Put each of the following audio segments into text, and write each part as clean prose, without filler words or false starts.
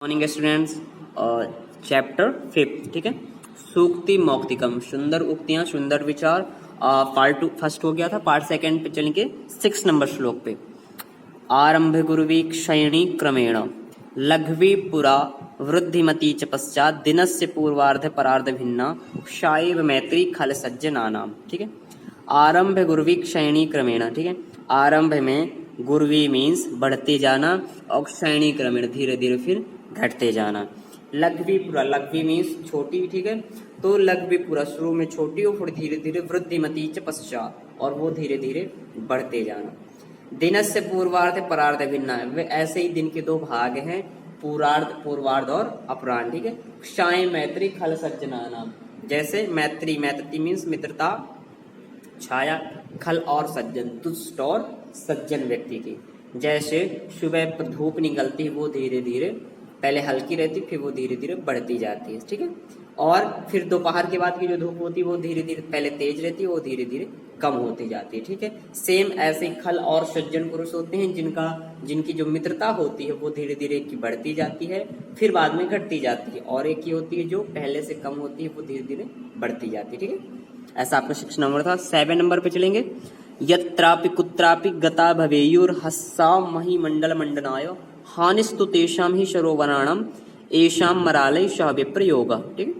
Morning students. Chapter 5, ठीक है। सूक्ति मौक्तिकम, सुंदर उक्तियां सुंदर विचार। पार्ट 2 फर्स्ट हो गया था, पार्ट सेकंड पे चलेंगे 6 नंबर श्लोक पे। आरंभ गुरुवी क्षयणी क्रमेण लघ्वी पुरा वृद्धिमती च पश्चात दिनस्य पूर्वार्ध परार्ध भिन्ना क्षायव मैत्री खल सज्जनानाम, ठीक है। आरंभ गुरुवी क्षयणी क्रमेण, ठीक है। आरंभ में गुरुवी मीन्स बढ़ते जाना और क्षयणी क्रमेण धीरे धीरे फिर घटते जाना। लघ्वीपुरा, लघ्वी मीन्स छोटी, ठीक है। तो लघ्वीपुरा शुरू में छोटी और फिर धीरे धीरे वृद्धिमती च पश्चात, और वो धीरे धीरे बढ़ते जाना। दिनस्य पूर्वार्ध परार्ध भिन्ना, वे ऐसे ही दिन के दो भाग हैं, पूर्वार्ध और अपराह्न, ठीक है। क्षाय मैत्री खल सज्जनानाम, जैसे मैत्री, मैत्री मीन्स मित्रता, छाया, खल और सज्जन, दुष्ट और सज्जन व्यक्ति की। जैसे सुबह धूप निकलती है, वो धीरे धीरे पहले हल्की रहती, फिर वो धीरे धीरे बढ़ती जाती है, ठीक है। और फिर दोपहर के बाद की जो धूप होती है वो धीरे धीरे पहले तेज रहती है, वो धीरे धीरे कम होती जाती है, ठीक है। सेम ऐसे खल और सज्जन पुरुष होते हैं जिनकी जो मित्रता होती है वो धीरे धीरे की बढ़ती जाती है, फिर बाद में घटती जाती है, और एक की होती है जो पहले से कम होती है, वो धीरे धीरे बढ़ती जाती है, ठीक है। ऐसा आपका 6 नंबर था। 7 नंबर पे चलेंगे। यत्रापि कुत्रापि गता भवेयुर हस्सा मही मंडल मंडनाय हानिस्तु तेषाम ही सरोवराणम एषाम मरालय सह विप्रयोग, ठीक है।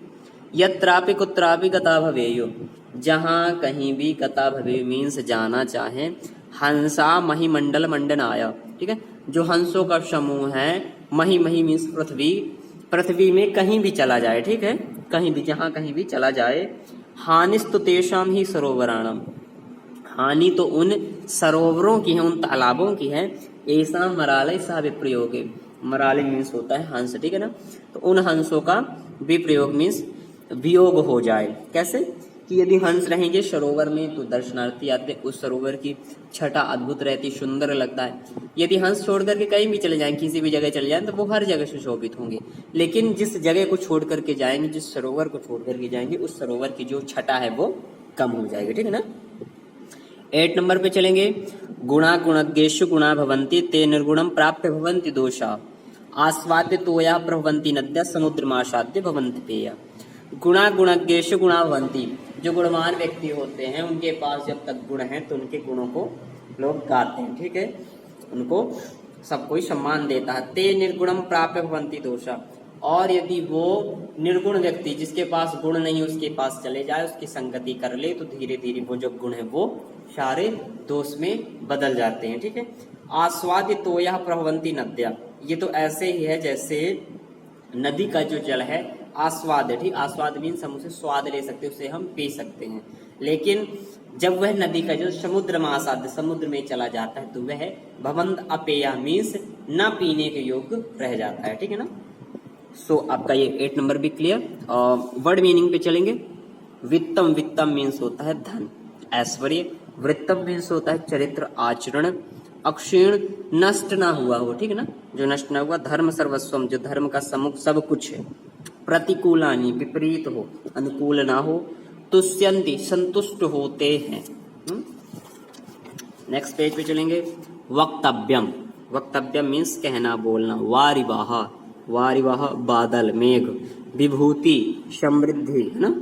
यत्रापि कुत्रापि गता भवेयुर, जहां कहीं भी गता भवे मीन्स जाना चाहे, हंसा मही मंडल मंडनाय, ठीक है। जो हंसों का समूह है, मही मही मीन्स पृथ्वी, पृथ्वी में कहीं भी चला जाए, ठीक है, कहीं भी, जहां कहीं भी चला जाए। हानिस्तु तेषाम ही सरोवराणम, हानि तो उन सरोवरों की है, उन तालाबों की है। ऐसा मरालय सा विप्रयोग, मरालय मीन्स होता है हंस, ठीक है ना। तो उन हंसों का विप्रयोग मीन्स वियोग हो जाए। कैसे कि यदि हंस रहेंगे सरोवर में तो दर्शनार्थी आते, उस सरोवर की छटा अद्भुत रहती, सुंदर लगता है। यदि हंस छोड़ करके कहीं भी चले जाएं, किसी भी जगह चले जाएं, तो वो हर जगह सुशोभित होंगे। लेकिन जिस जगह को छोड़ करके जाएंगे, जिस सरोवर को छोड़ करके जाएंगे, उस सरोवर की जो छटा है वो कम हो जाएगी, ठीक है ना। 8 नंबर पे चलेंगे। गुणा गुणज्ञेषु गुणा भवन्ति ते निर्गुणम प्राप्य भवन्ति दोषा आस्वाद्य तोया प्रभवन्ति नद्या समुद्रमासाद्य भवन्ति पेया। गुणा गुणज्ञेषु गुणा भवन्ति, जो गुणवान व्यक्ति होते हैं उनके पास जब तक गुण है तो उनके गुणों को लोग गाते हैं, ठीक है, उनको सब कोई सम्मान देता है। ते निर्गुणम प्राप्य भवन्ति दोषा, और यदि वो निर्गुण व्यक्ति जिसके पास गुण नहीं उसके पास चले जाए, उसकी संगति कर ले, तो धीरे धीरे वो जो गुण है वो सारे दोष में बदल जाते हैं, ठीक है। आस्वाद्य तोया प्रभवन्ति नद्या, ये तो ऐसे ही है जैसे नदी का जो जल है आस्वाद है, ठीक। आस्वाद मीन्स हम उसे स्वाद ले सकते हैं, उसे हम पी सकते हैं। लेकिन जब वह नदी का जल समुद्र में आसाद्य, समुद्र में चला जाता है, तो वह भवंत अपेया मीन्स न पीने के योग्य रह जाता है, ठीक है ना। सो आपका ये 8 नंबर भी क्लियर। वर्ड मीनिंग पे चलेंगे। वित्तम, वित्तम मीन्स होता है धन, ऐश्वर्य। वृत्तम मीन्स होता है चरित्र, आचरण। अक्षीण, नष्ट ना हुआ हो, ठीक है ना, जो नष्ट ना हुआ। धर्म सर्वस्वम, जो धर्म का सम्मुख सब कुछ है। प्रतिकूलानी, विपरीत हो, अनुकूल ना हो। तुष्यंति, संतुष्ट होते हैं। नेक्स्ट पेज पे चलेंगे। वक्तव्यम, वक्तव्यम मीन्स कहना बोलना। वारिवाह, वारिवाह बादल, मेघ। विभूति, समृद्धि, है ना।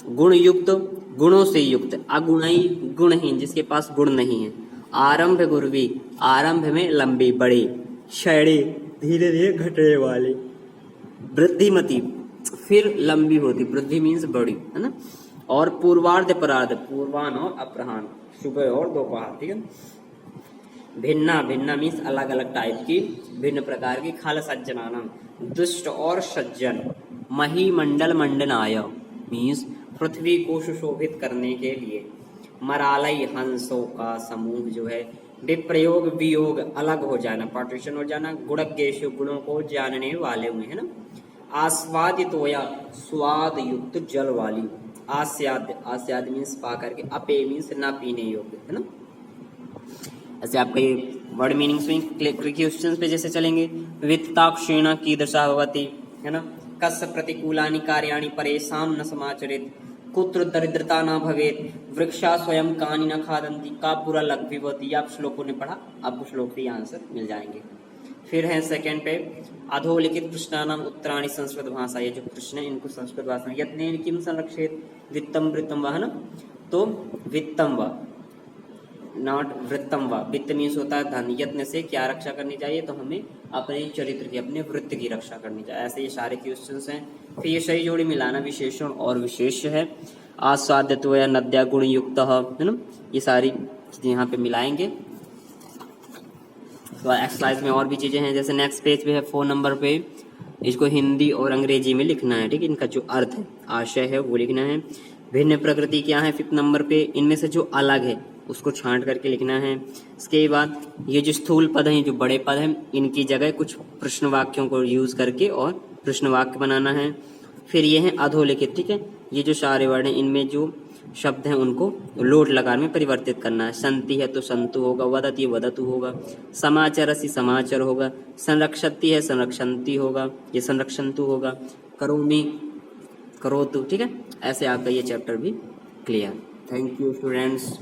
गुण युक्त, गुणों से युक्त। अगुणई, गुणहीन, जिसके पास गुण नहीं है। आरंभ गुरुवी, आरंभ में लंबी बड़ी। क्षयणी, धीरे धीरे घटने वाली। वृद्धिमती, फिर लंबी होती, वृद्धि मीन्स बड़ी, है ना। और पूर्वार्ध परार्ध, पूर्वान और अपराह्न, सुबह और दोपहर, ठीक है। भिन्ना, भिन्ना मीन्स अलग अलग टाइप की, भिन्न प्रकार की। खल सज्जनानम, दुष्ट और सज्जन। मही मंडल मंडनाय मीन्स पृथ्वी को सुशोभित करने के लिए। मरालय, हंसों का समूह जो है। विप्रयोग, वियोग, अलग हो जाना, पार्टीशन हो जाना। गुणज्ञेषु, गुणों को जानने वाले हुए, है ना। आस्वाद्य तोया, स्वाद युक्त जल वाली। आस्याद्य, आस्याद्य मीन्स पा करके। अपे मीन्स ना पीने योग्य, है ना। ऐसे आपका ये वर्ड मीनिंग्स में क्वेश्चंस पे जैसे चलेंगे। वित्ताक्षीणा कीदृशा भवति, है ना। कस्य प्रतिकूलानि कार्याणि परेषां न समाचरेत्। कुत्र दरिद्रता न भवेत्। वृक्षा स्वयं कानि न खादन्ति। का पूरा लघ्वीवती। आप श्लोकों ने पढ़ा, आपको श्लोक के आंसर मिल जाएंगे। फिर है सेकंड पे अधोलिखित प्रश्नानाम उत्तराणि संस्कृत भाषा, ये जो प्रश्न है इनको संस्कृत भाषा में यत्नेन किम संरक्षेत वित्तम वृत्तम व, है ना, तो वित्तम व नॉट वृत्तम व, वित्त मीन्स होता है धन, यत्न से क्या रक्षा करनी चाहिए, तो हमें अपने चरित्र की, अपने वृत्त की रक्षा करनी चाहिए। ऐसे ये सारे क्वेश्चंस हैं। फिर ये सही जोड़ी मिलाना विशेषण और विशेष्य है, आस्वाद्यत्व या नद्या गुण युक्त, है ना, ये सारी चीजें यहाँ पे मिलाएंगे। तो एक्सरसाइज में और भी चीजें हैं, जैसे नेक्स्ट पेज पे है 4 नंबर पे, इसको हिंदी और अंग्रेजी में लिखना है, ठीक है, इनका जो अर्थ है, आशय है वो लिखना है। भिन्न प्रकृति क्या है 5 नंबर पे, इनमें से जो अलग है उसको छांट करके लिखना है। इसके बाद ये जो स्थूल पद हैं, जो बड़े पद हैं, इनकी जगह कुछ प्रश्न वाक्यों को यूज करके और प्रश्न वाक्य बनाना है। फिर ये है अधोलिखित, ठीक है, ये जो सारे वर्ड हैं इनमें जो शब्द हैं उनको लोट लकार में परिवर्तित करना है। संति है तो संतु होगा, वदति वदतु होगा, समाचारसि समाचार होगा, संरक्षति है संरक्षन्ति होगा, ये संरक्षन्तु होगा, करोमि करोतु, ठीक है। ऐसे आपका ये चैप्टर भी क्लियर। Thank you students.